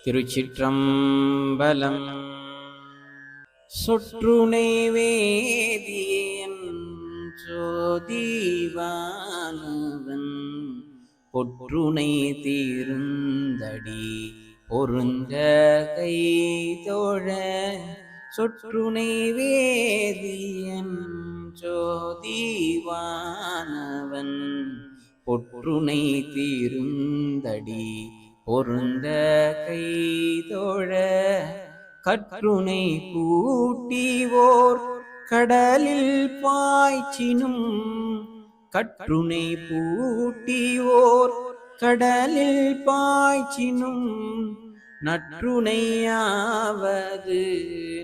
திருச்சிற்றம்பலம். சொற்றுணை வேதியன் சோதிவானவன் பொற்றுணை தீருந்தடி பொருந்த கை தோழ. சொற்றுணை வேதியன் சோதிவானவன் பொற்றுணை தீருந்தடி பொருந்த கை தோழ. கற்றுணை பூட்டிவோர் கடலில் பாய்ச்சினும் கற்றுணை பூட்டிவோர் கடலில் பாய்ச்சினும் நற்றுணையாவது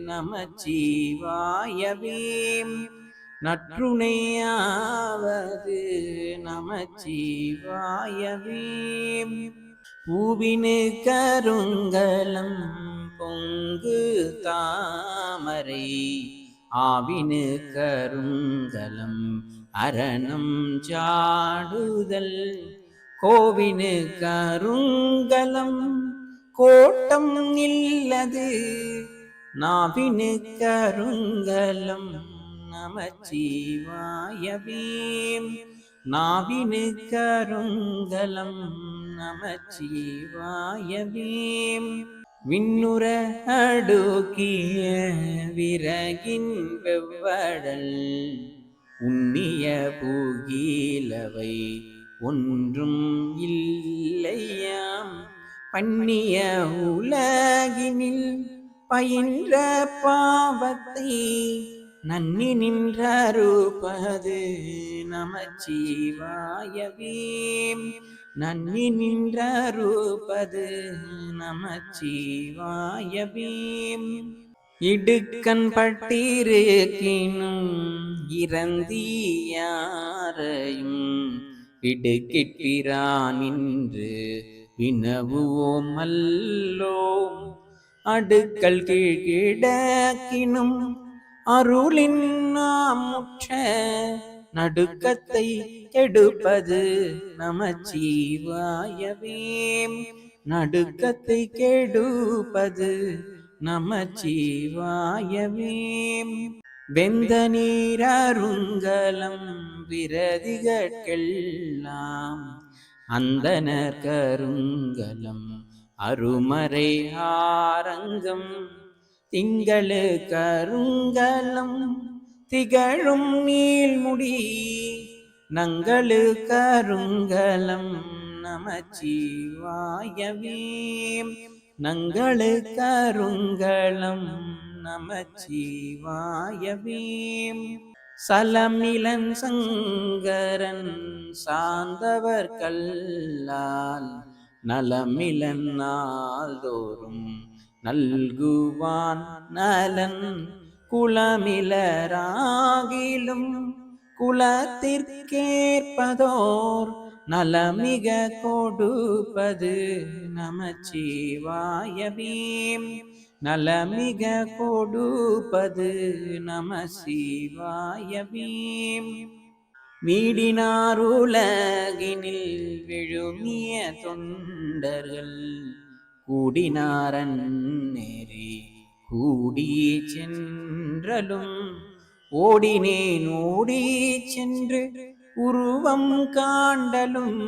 நமச்சிவாயவே. நற்றுணையாவது நமச்சிவாயவே. பூவினு கருங்கலம் பொங்கு தாமரை ஆவினு கருங்கலம் அரணம் சாடுதல். கோவினு கருங்கலம் கோட்டம் இல்லது நாவினு கருங்கலம் நமச்சிவாயவே. நாவினு கருங்கலம் நமச்சிவாயவே. விண்ணுற அடுக்கிய விறகின் வெவ்வடல் உண்ணிய பூகிலவை ஒன்றும் இல்லையாம். பண்ணிய உலகினில் பயின்ற பாவத்தை நன்னி நின்றருப்பது நமச்சிவாயவே. நன்னி நின்றருப்பது நமச்சிவாயவே. இடுக்கண் பட்டிருக்கினும் இறந்தியாரையும் விடுகிற்பிரானின்று வினவுவோம் அல்லோம். அடுக்கல் கீழ்கிடக்கினும் அருளின் நாமுற்ற நடுக்கத்தை கெடுப்பது நமச்சிவாயவே. நடுக்கத்தை கெடுப்பது நமச்சிவாயவே. வெந்த நீரருங்கலம் விரதிகட்கெல்லாம் அந்தனர் கருங்கலம் அருமறை ஆரங்கம். திங்களு கருங்கலம் திகழும் நீள்முடி நங்களு கருங்கலம் நமச்சிவாயவே. நங்களு கருங்கலம் நமச்சிவாயவே. சலமிலன் சங்கரன் சார்ந்தவர் கல்லால் நலமிலன் நாள்தோறும் நல்குவான் நலன். குலமிலராகிலும் குலத்திற்கேற்பதோர் நலமிக கொடுப்பது நமச்சிவாயவே. நலமிக கொடுப்பது நமசிவாயவே. வீடினாருலகினில் விழுமிய தொண்டர்கள் கூடினாரன் நெறி கூடி சென்றலும் ஓடினேன் ஓடி சென்று உருவம் காண்டலும்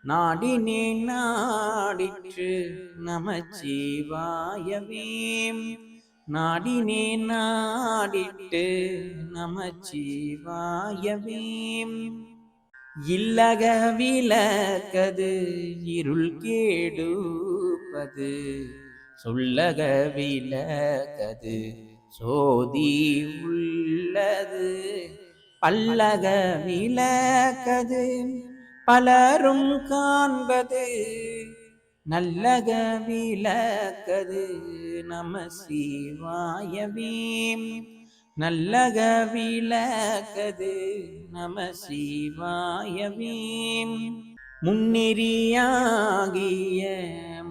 நாடினேன் நாடிற்று நமச்சிவாயவே. நாடினேன் நாடிட்டு நமச்சிவாயவே. இல்லக விளக்கது இருள் கேடுப்பது சொல்லக விளக்கது சோதி உள்ளது. பல்லக விளக்கது பலரும் காண்பது நல்லக விளக்கது நமசிவாயவே. நல்லக விளக்கது நமசிவாயவே. முன்னெறியாகிய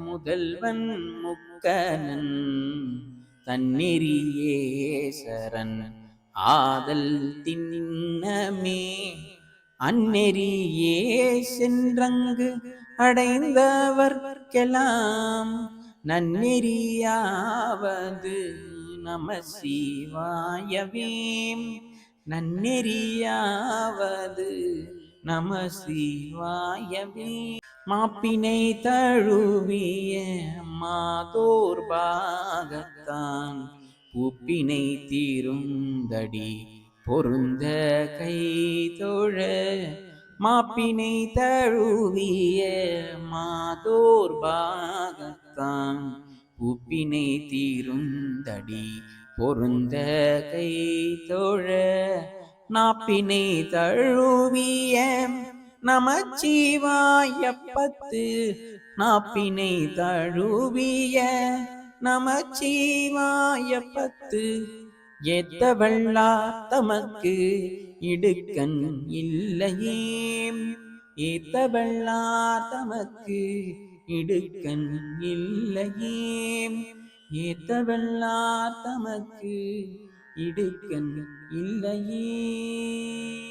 முதல்வன் முக்கணன் தன்னெறியே சரண் ஆதல் திண்ணமே. அந்நெறியே சென்றங்கு அடைந்தவர்க்கெல்லாம் நன்னெறியாவது நம சிவாயவே. நன்னெறியாவது நம சிவாயவே. மாப்பினை தழுவிய மாதோர் பாகத்தான் பூப்பினை தீருந்தடி பொருந்த கை தொழ. மாப்பினை தழுவிய மாதோர் பாகத்தான் பூப்பினை தீருந்தடி பொருந்த கை தொழ. நாப்பினை தழுவிய நமச்சிவாயப்பத்து நாப்பினை தழுவிய நமச்சிவாயப்பத்து ஏத்தவல்லார் தமக்கு இடுக்கண் இல்லையே. ஏத்தவல்லார் தமக்கு இடுக்கண் இல்லையே. ஏத்தவல்லார் தமக்கு இடுக்கண் இல்லையே.